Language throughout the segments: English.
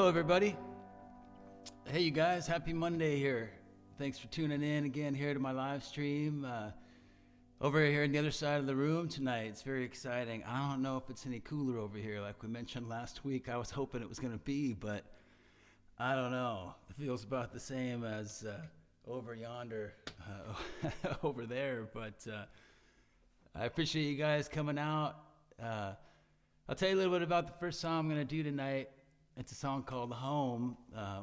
Hello, everybody. Hey, you guys. Happy Monday here. Thanks for tuning in again here to my live stream. Over here on the other side of the room tonight. It's very exciting. I don't know if it's any cooler over here like we mentioned last week. I was hoping it was going to be, but I don't know. It feels about the same as over yonder, over there. But I appreciate you guys coming out. I'll tell you a little bit about the first song I'm going to do tonight. It's a song called Home.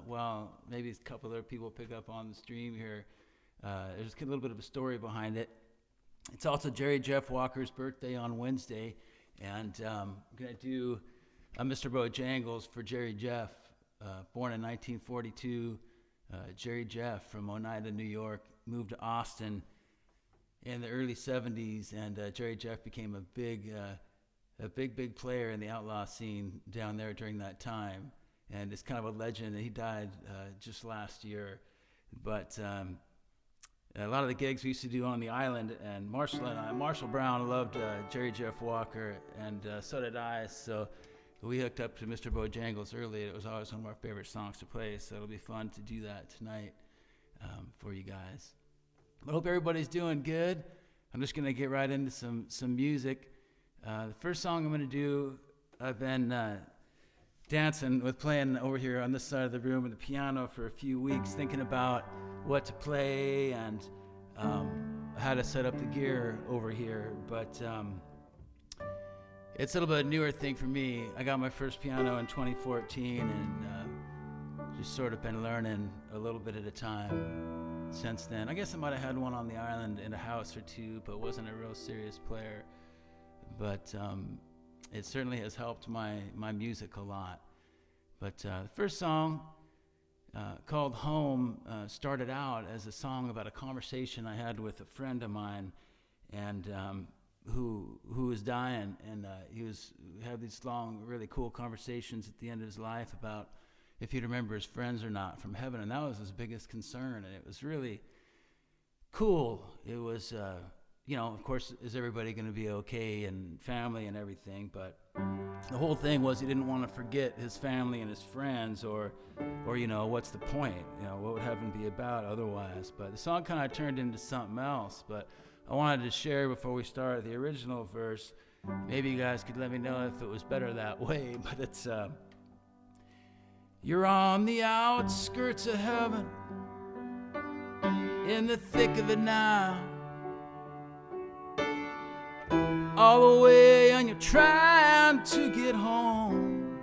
Well, maybe a couple other people pick up on the stream here. There's a little bit of a story behind it. It's also Jerry Jeff Walker's birthday on Wednesday, and I'm going to do Mr. Bojangles for Jerry Jeff, born in 1942. Jerry Jeff from Oneida, New York, moved to Austin in the early 70s, and Jerry Jeff became a big player in the outlaw scene down there during that time, and it's kind of a legend. He died just last year, but a lot of the gigs we used to do on the island, and Marshall Brown loved Jerry Jeff Walker, and so did I. So we hooked up to Mr. Bojangles early. It was always one of our favorite songs to play, so it'll be fun to do that tonight for you guys. I hope everybody's doing good. I'm just going to get right into some music. The first song I'm going to do, I've been dancing with playing over here on this side of the room with the piano for a few weeks, thinking about what to play and how to set up the gear over here. But it's a little bit newer thing for me. I got my first piano in 2014 and just sort of been learning a little bit at a time since then. I guess I might have had one on the island in a house or two, but wasn't a real serious player. But it certainly has helped my music a lot. But the first song, called Home, started out as a song about a conversation I had with a friend of mine, and who was dying, and we had these long, really cool conversations at the end of his life about if he'd remember his friends or not from heaven, and that was his biggest concern, and it was really cool. It was of course, is everybody going to be okay and family and everything? But the whole thing was he didn't want to forget his family and his friends, or what's the point? What would heaven be about otherwise? But the song kind of turned into something else. But I wanted to share before we start the original verse. Maybe you guys could let me know if it was better that way. But it's you're on the outskirts of heaven, in the thick of it now. All the way, and you're trying to get home.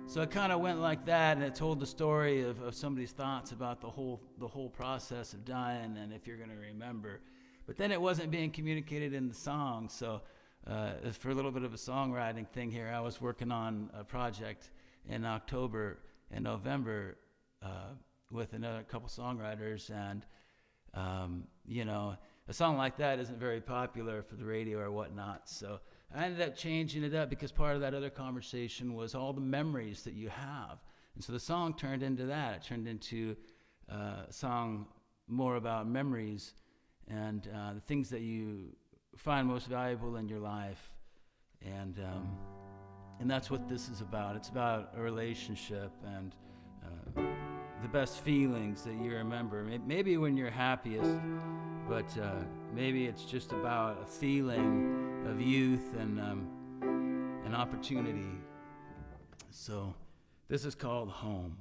So it kind of went like that, and it told the story of somebody's thoughts about the whole process of dying, and if you're going to remember. But then it wasn't being communicated in the song, so for a little bit of a songwriting thing here, I was working on a project in October and November with another couple songwriters, and a song like that isn't very popular for the radio or whatnot, so I ended up changing it up because part of that other conversation was all the memories that you have. And so the song turned into that. It turned into a song more about memories and the things that you find most valuable in your life. And that's what this is about. It's about a relationship and the best feelings that you remember. Maybe when you're happiest, but maybe it's just about a feeling of youth and an opportunity. So this is called Home.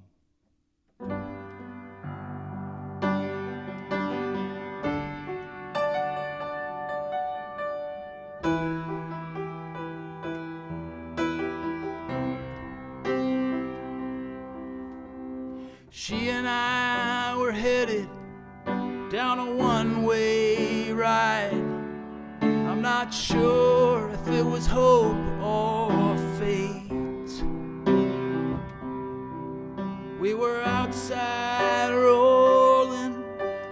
She and I were headed down a one-way ride. I'm not sure if it was hope or fate. We were outside rolling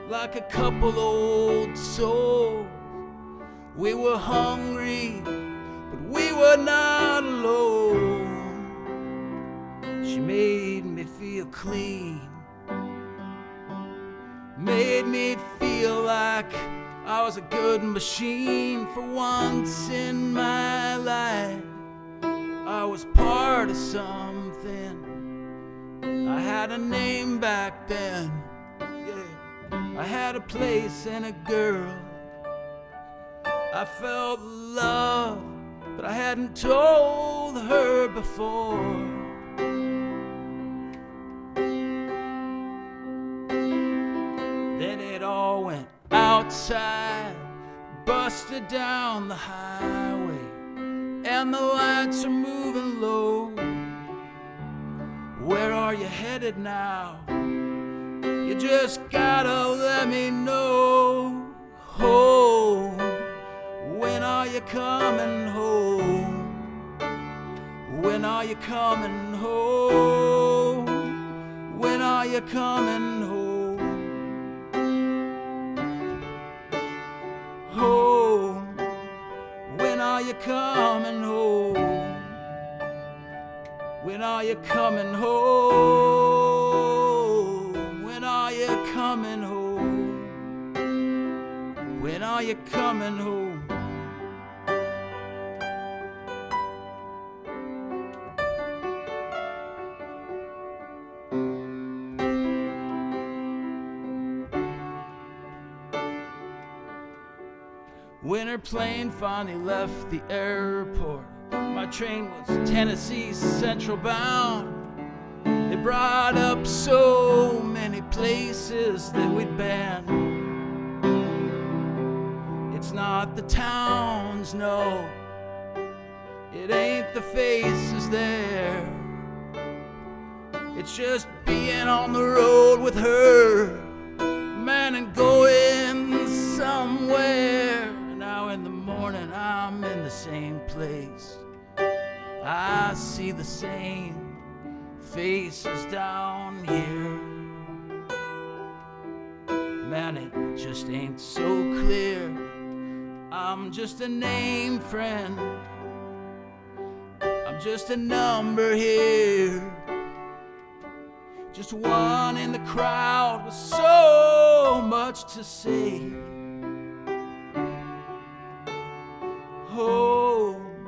like a couple old souls. We were hungry, but we were not alone. She made me feel clean, made me feel like I was a good machine. For once in my life, I was part of something had a name back then. Yeah. I had a place and a girl. I felt love, but I hadn't told her before. Then it all went outside, busted down the highway, and the lights are moving low. Where are you headed now? You just gotta let me know. Home, when are you coming home? When are you coming home? When are you coming home? Home, when are you coming home? When are you coming home? When are you coming home? When are you coming home? When her plane finally left the airport, my train was Tennessee Central bound. It brought up so many places that we'd been. It's not the towns, no. It ain't the faces there. It's just being on the road with her, man, and going somewhere. Now in the morning I'm in the same place. I see the same faces down here. Man, it just ain't so clear. I'm just a name, friend. I'm just a number here. Just one in the crowd with so much to say. Home,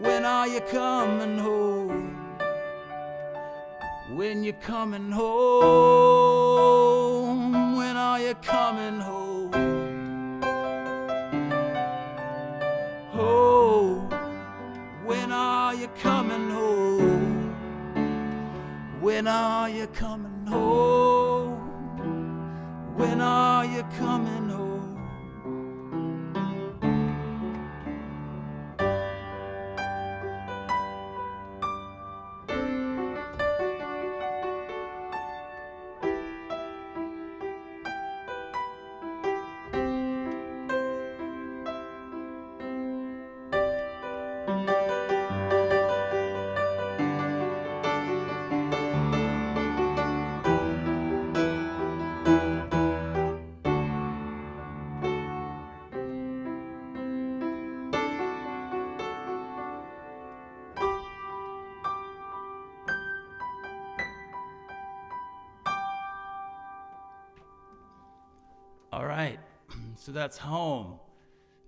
when are you coming home? When you coming home? When are you coming home? Oh, when are you coming home? When are you coming home? When are you coming home? All right, so that's Home,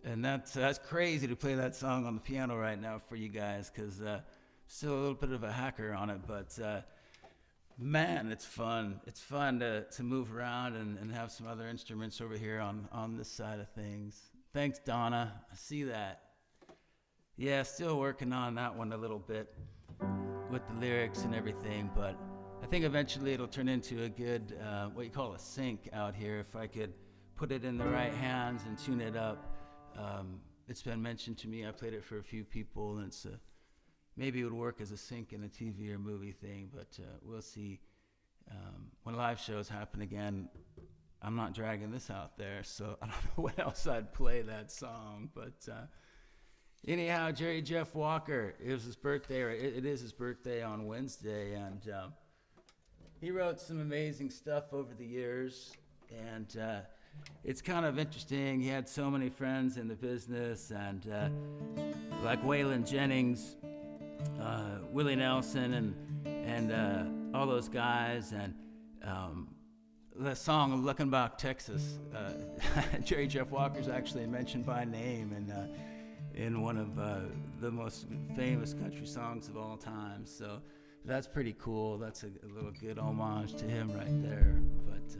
and that's crazy to play that song on the piano right now for you guys, because still a little bit of a hacker on it, but man, it's fun. It's fun to move around and have some other instruments over here on this side of things. Thanks, Donna. I see that. Yeah, still working on that one a little bit with the lyrics and everything, but I think eventually it'll turn into a good, what you call a sync out here, if I could put it in the right hands and tune it up. It's been mentioned to me. I played it for a few people, and it's maybe it would work as a sync in a TV or movie thing, but we'll see. When live shows happen again, I'm not dragging this out there, so I don't know when else I'd play that song. But anyhow, Jerry Jeff Walker, it was his birthday, or it is his birthday on Wednesday, and he wrote some amazing stuff over the years, and it's kind of interesting. He had so many friends in the business, and like Waylon Jennings, Willie Nelson, and all those guys, and the song "Looking Back, Texas." Jerry Jeff Walker's actually mentioned by name in one of the most famous country songs of all time. So That's pretty cool. That's a little good homage to him right there. But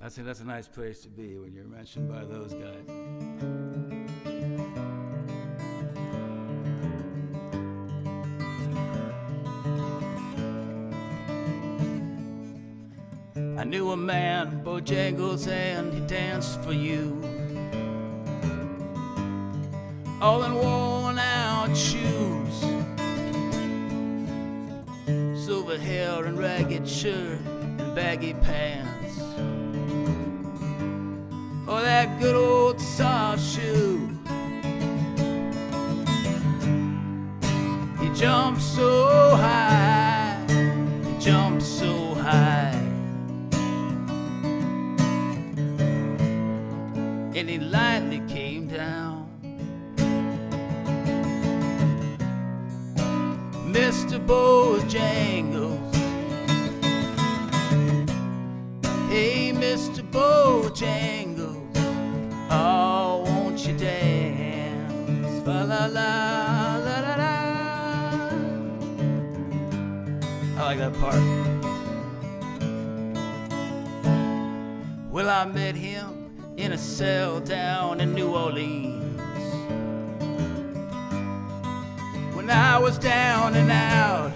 that's a nice place to be when you're mentioned by those guys. I knew a man, Bojangles, and he danced for you, all in worn out shoes, silver hair and ragged shirt and baggy pants, oh, that good old soft shoe. He jumped so high, he jumped so high, and he lightly came down. Mr. Bojangles, hey, Mr. Bojangles, oh, won't you dance? Fa la la la la la. I like that part. Well, I met him in a cell down in New Orleans, when I was down and out.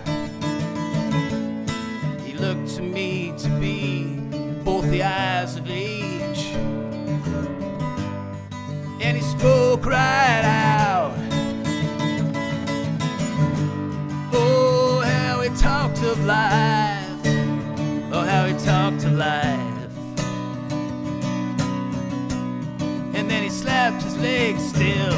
He looked to me to be both the eyes of age, and he spoke right out. Oh, how he talked of life, oh, how he talked of life. And then he slapped his leg still.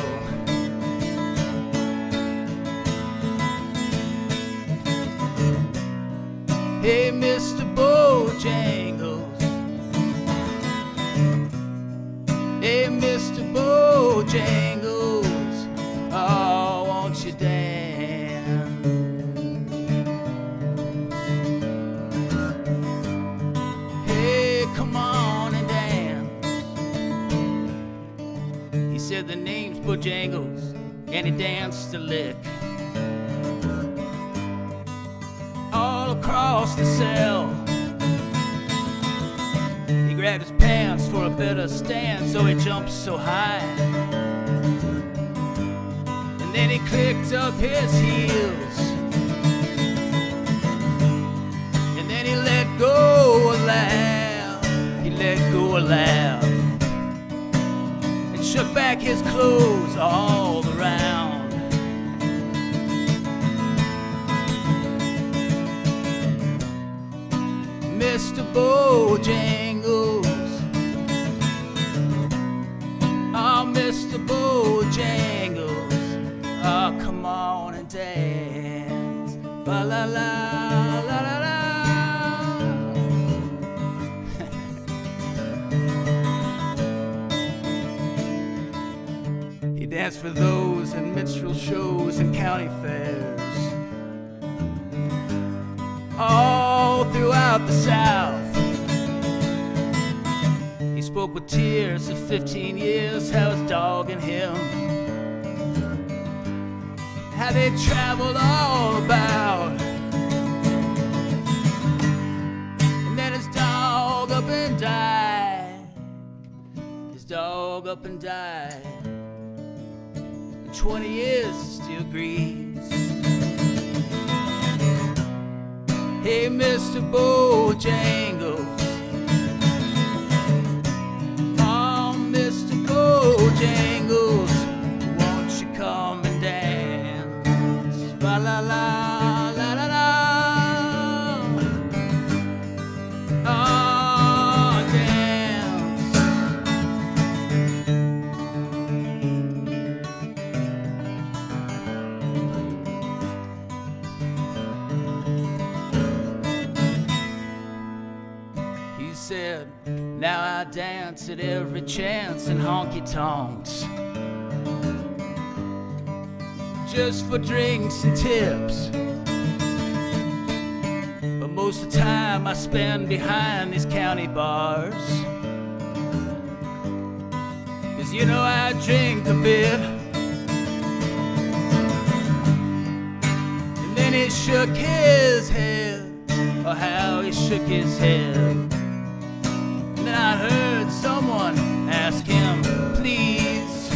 Hey, Mr. Bojangles, hey, Mr. Bojangles, oh, won't you dance? Hey, come on and dance. He said the name's Bojangles, and he danced a lick all across the cell. He grabbed his pants for a better stand, so he jumped so high, and then he clicked up his heels, and then he let go a laugh. He let go a laugh and shook back his clothes all around. Mr. Bojangles, oh, Mr. Bojangles, oh, come on and dance. Fa la la la la la. He danced for those in minstrel shows and county fairs, all throughout the South. He spoke with tears of 15 years, how his dog and him, how they traveled all about. And then his dog up and died. His dog up and died. In 20 years still grieves. Hey, Mr. Bojangles, oh, Mr. Bojangles, won't you come and dance? Fa la la la la la. Oh, dance. He said, now I dance at every chance in honky-tonks, just for drinks and tips. But most of the time I spend behind these county bars, 'cause you know I drink a bit. And Then he shook his head, oh how he shook his head. And then I heard someone ask him, please,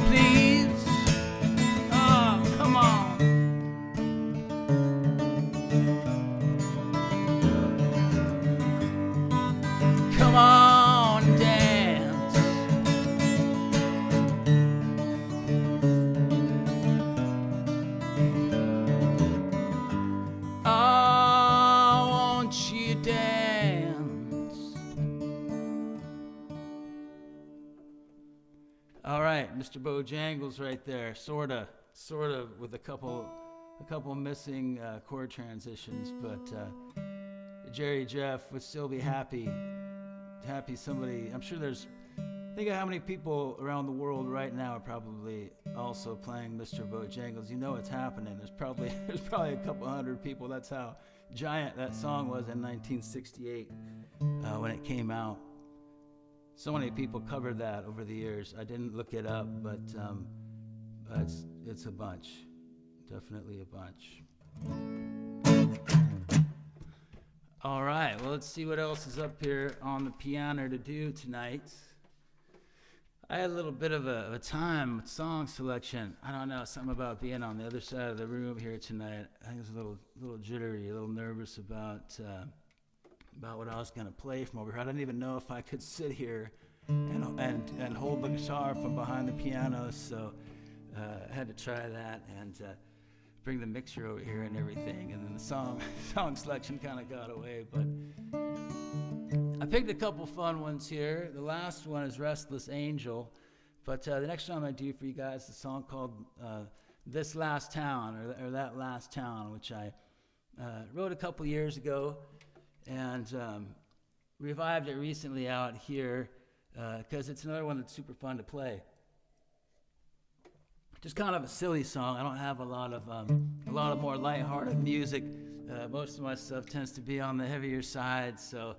please, oh come on. Come on and dance. I want you to dance. All right, Mr. Bojangles right there, sort of, with a couple missing chord transitions, but Jerry Jeff would still be happy somebody. I'm sure think of how many people around the world right now are probably also playing Mr. Bojangles. You know it's happening. There's probably a couple hundred people. That's how giant that song was in 1968 when it came out. So many people covered that over the years. I didn't look it up, but it's a bunch. Definitely a bunch. All right, well, let's see what else is up here on the piano to do tonight. I had a little bit of a time with song selection. I don't know, something about being on the other side of the room here tonight. I think I was a little jittery, a little nervous about what I was going to play from over here. I didn't even know if I could sit here and hold the guitar from behind the piano, so I had to try that and bring the mixer over here and everything, and then the song selection kind of got away, but I picked a couple fun ones here. The last one is Restless Angel, but the next song I do for you guys is a song called This Last Town, or That Last Town, which I wrote a couple years ago, and revived it recently out here, because it's another one that's super fun to play. Just kind of a silly song. I don't have a lot of more lighthearted music. Most of my stuff tends to be on the heavier side. So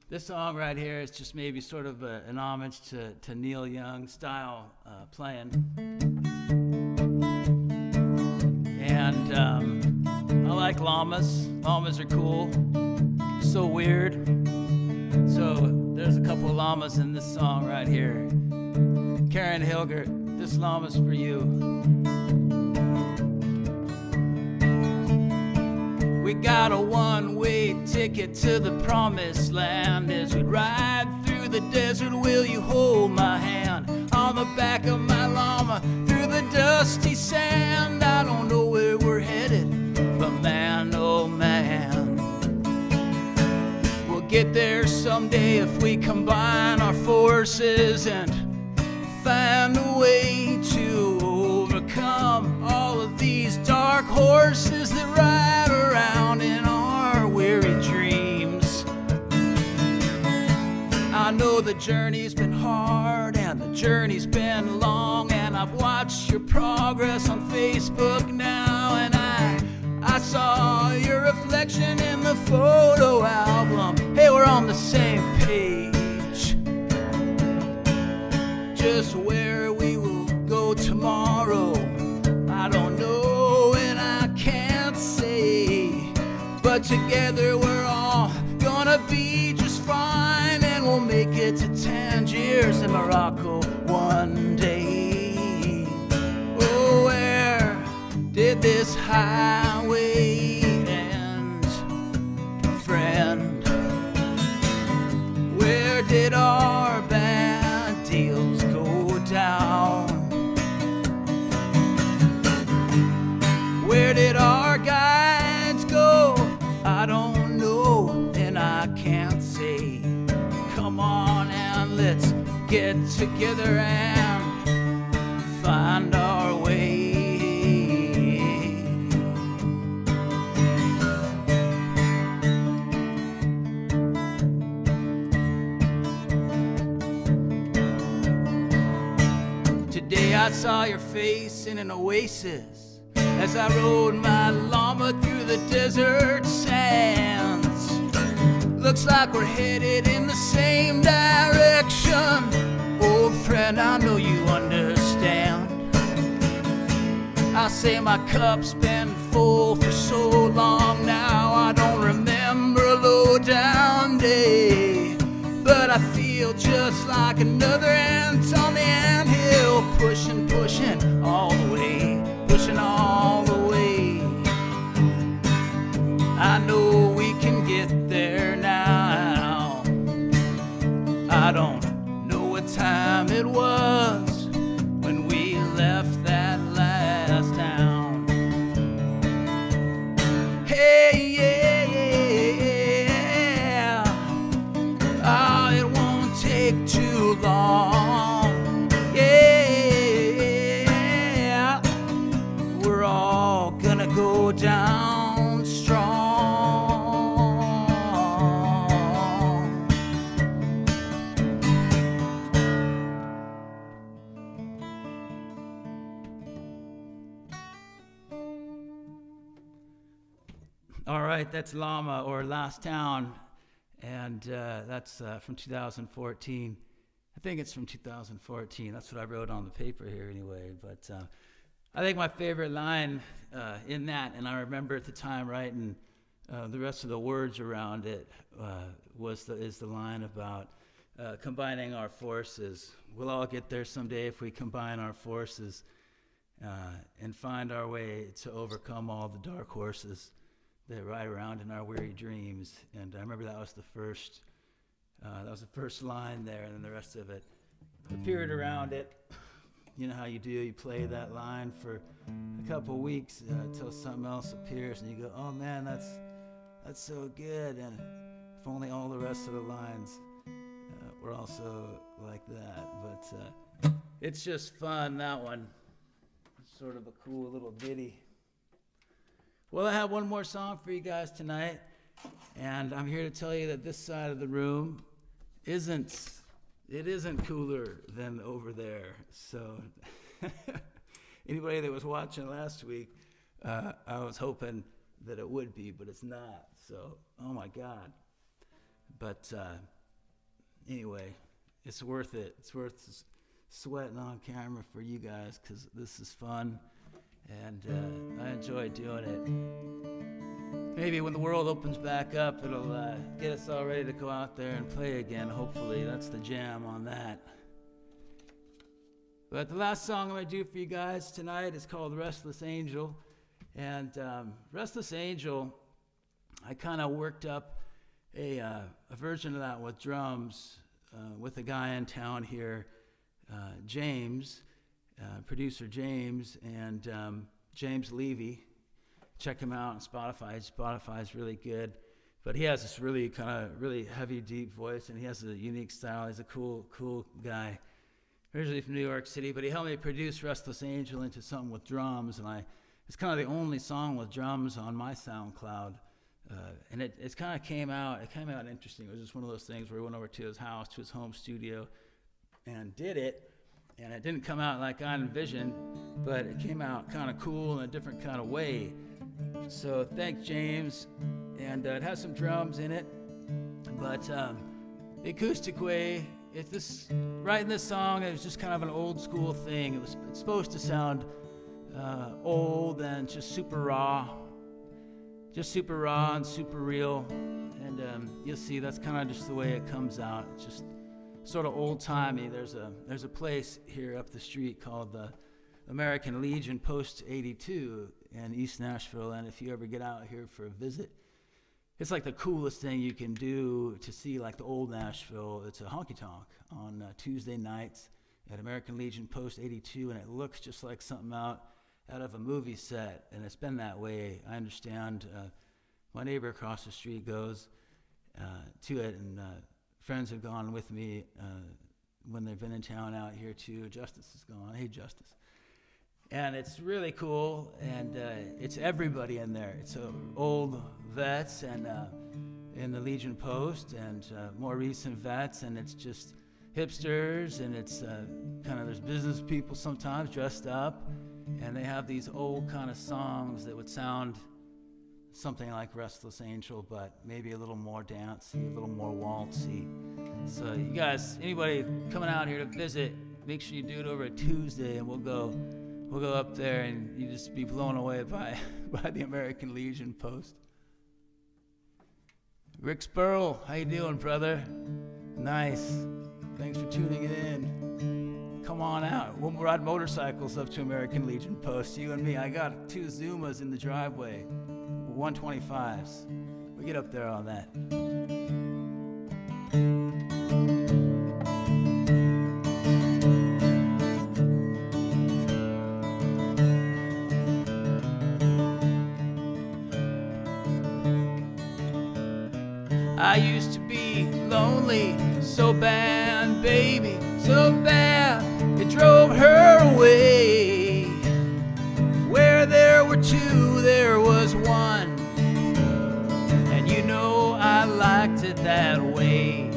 this song right here is just maybe sort of an homage to Neil Young style playing. And I like llamas. Llamas are cool. So weird. So there's a couple of llamas in this song right here. Karen Hilgert. This llama's for you. We got a one-way ticket to the promised land. As we ride through the desert, will you hold my hand? On the back of my llama, through the dusty sand. I don't know where we're headed, but man, oh man, we'll get there someday if we combine our forces and find a way to overcome all of these dark horses that ride around in our weary dreams. I know the journey's been hard and the journey's been long, and I've watched your progress on Facebook now, and I saw your reflection in the photo album. Hey, we're on the same page. Just where we will go tomorrow, I don't know and I can't say, but together we're all gonna be just fine, and we'll make it to Tangiers in Morocco one day. Oh, where did this highway end, friend? Where did our bad deals go down? Where did our guides go? I don't know and I can't say. Come on and let's get together and find our way. Today I saw your face in an oasis as I rode my llama through the desert sands. Looks like we're headed in the same direction. Old friend, I know you understand. I say my cup's been full full for so long now. I don't remember a low down day, but I feel just like another ant on the anthill, pushing, pushing all the way, pushing all the way. I know we can get there now. I don't know what time it was when we left that last town. Hey, yeah, oh, it won't take too long. Yeah, we're all gonna go down strong. All right, that's Llama, or Last Town, and that's from 2014. I think it's from 2014. That's what I wrote on the paper here anyway. But I think my favorite line in that, and I remember at the time writing the rest of the words around it, is the line about combining our forces. We'll all get there someday if we combine our forces and find our way to overcome all the dark horses that ride around in our weary dreams. And I remember that was the first line there, and then the rest of it appeared around it. You know how you do, you play that line for a couple weeks until something else appears, and you go, oh man, that's so good. And if only all the rest of the lines were also like that. But it's just fun, that one. It's sort of a cool little ditty. Well, I have one more song for you guys tonight, and I'm here to tell you that this side of the room isn't cooler than over there. So anybody that was watching last week, I was hoping that it would be, but it's not. So, oh my God. But anyway, it's worth it. It's worth sweating on camera for you guys, because this is fun. And I enjoy doing it. Maybe when the world opens back up, it'll get us all ready to go out there and play again. Hopefully, that's the jam on that. But the last song I'm going to do for you guys tonight is called Restless Angel. And Restless Angel, I kind of worked up a version of that with drums with a guy in town here, James. Producer James, and James Levy. Check him out on Spotify. Spotify's really good, but he has this really kind of really heavy, deep voice, and he has a unique style. He's a cool guy. Originally from New York City, but he helped me produce Restless Angel into something with drums, and it's kind of the only song with drums on my SoundCloud, and it kind of came out interesting. It was just one of those things where we went over to his house, to his home studio, and did it. And it didn't come out like I envisioned, but it came out kind of cool in a different kind of way. So thanks, James. And it has some drums in it, but the acoustic way, writing this song, it was just kind of an old school thing. It's supposed to sound old and just super raw and super real. And you'll see that's kind of just the way it comes out. It's just sort of old-timey. There's a place here up the street called the American Legion Post 82 in East Nashville, and if you ever get out here for a visit, it's like the coolest thing you can do to see like the old Nashville. It's a honky-tonk on Tuesday nights at American Legion Post 82, and it looks just like something out of a movie set, and it's been that way. I understand. My neighbor across the street goes to it, and friends have gone with me when they've been in town out here too. Justice has gone. Hey, Justice. And it's really cool, and it's everybody in there. It's old vets and in the Legion Post, and more recent vets, and it's just hipsters, and it's kind of, there's business people sometimes dressed up, and they have these old kind of songs that would sound something like Restless Angel, but maybe a little more dancey, a little more waltzy. So you guys, anybody coming out here to visit, make sure you do it over a Tuesday, and we'll go up there, and you just be blown away by by the American Legion Post. Rick Spurl, how you doing, brother? Nice. Thanks for tuning it in. Come on out. We'll ride motorcycles up to American Legion Post, you and me. I got 2 Zumas in the driveway, 125s. We get up there on that. I used to be lonely, so bad, baby, so bad, it drove her away. Where there were 2, there was 1, and you know I liked it that way.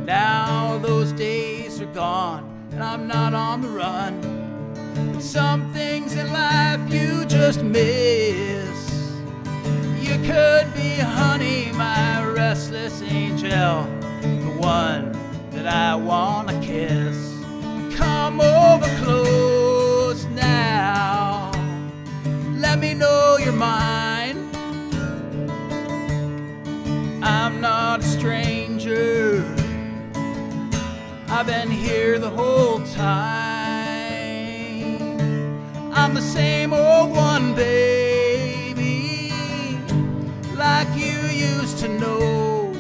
Now those days are gone, and I'm not on the run, but some things in life you just miss. You could be, honey, my restless angel, the one that I wanna kiss. Come over close now, let me know you're mine. I'm not a stranger, I've been here the whole time. I'm the same old one, baby, like you used to know.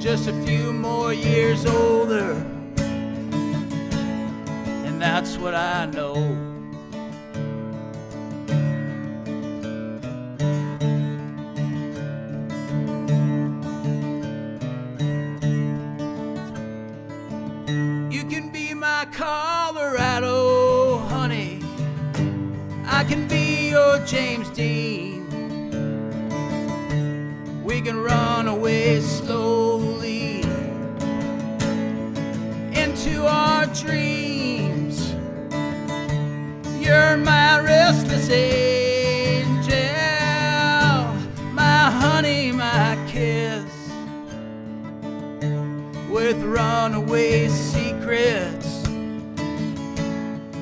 Just a few more years older, and that's what I know. You can be my Colorado, honey, I can be your James Dean. We can run away slowly into our dreams. You're my restless angel, my honey, my kiss, with runaway secrets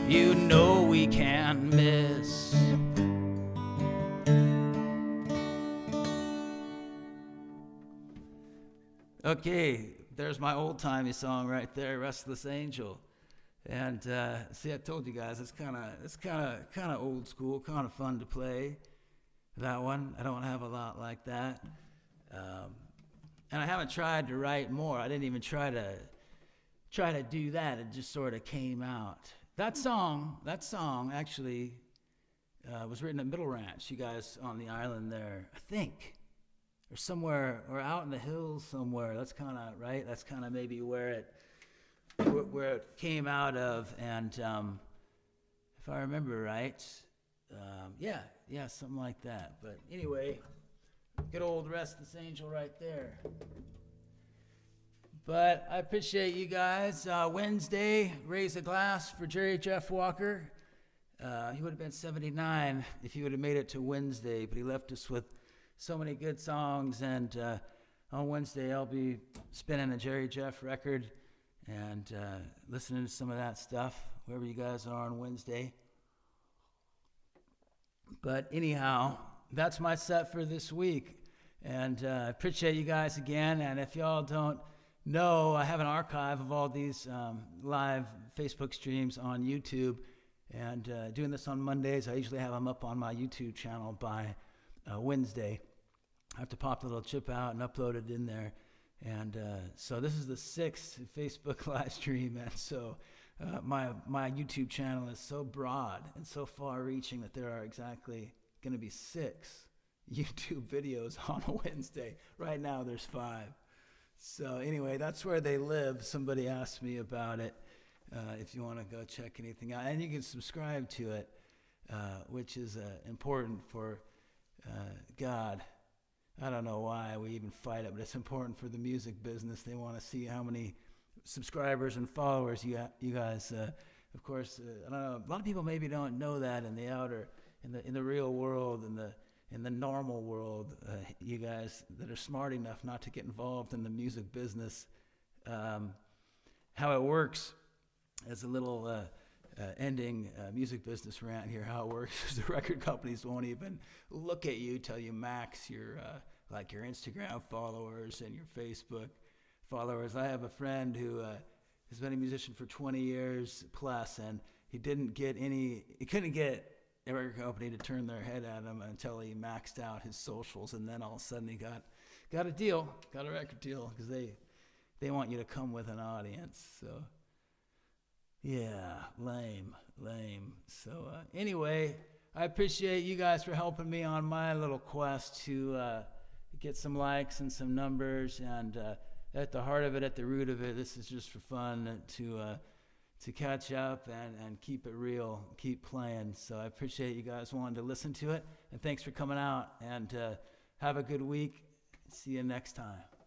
you know we can't miss. Okay, there's my old-timey song right there, Restless Angel. And see, I told you guys, it's kind of old school, kind of fun to play. That one, I don't have a lot like that. And I haven't tried to write more. I didn't even try to do that. It just sort of came out. That song actually was written at Middle Ranch, you guys on the island there, I think. Or somewhere, or out in the hills somewhere. That's kind of right. That's kind of maybe where it came out of. And if I remember right, yeah, something like that. But anyway, good old Restless Angel right there. But I appreciate you guys. Wednesday, raise a glass for Jerry Jeff Walker. He would have been 79 if he would have made it to Wednesday, but he left us with so many good songs, and on Wednesday I'll be spinning a Jerry Jeff record and listening to some of that stuff, wherever you guys are on Wednesday. But anyhow, that's my set for this week, and I appreciate you guys again. And if y'all don't know, I have an archive of all these live Facebook streams on YouTube, and doing this on Mondays. I usually have them up on my YouTube channel by Wednesday. I have to pop the little chip out and upload it in there. And so this is the 6th Facebook live stream. And so my YouTube channel is so broad and so far reaching that there are exactly going to be 6 YouTube videos on a Wednesday. Right now there's 5. So anyway, that's where they live. Somebody asked me about it. If you want to go check anything out. And you can subscribe to it, which is important for God. I don't know why we even fight it, but it's important for the music business. They want to see how many subscribers and followers you guys. Of course, I don't know. A lot of people maybe don't know that in the outer, in the real world, in the normal world. You guys that are smart enough not to get involved in the music business, how it works as a little ending music business rant here. How it works is the record companies won't even look at you till you max your like your Instagram followers and your Facebook followers. I have a friend who has been a musician for 20 years plus, and he couldn't get a record company to turn their head at him until he maxed out his socials, and then all of a sudden he got a deal, got a record deal, because they want you to come with an audience. So yeah, lame. So anyway, I appreciate you guys for helping me on my little quest to get some likes and some numbers, and at the heart of it, at the root of it, this is just for fun to catch up and keep it real, keep playing. So I appreciate you guys wanting to listen to it, and thanks for coming out, and have a good week. See you next time.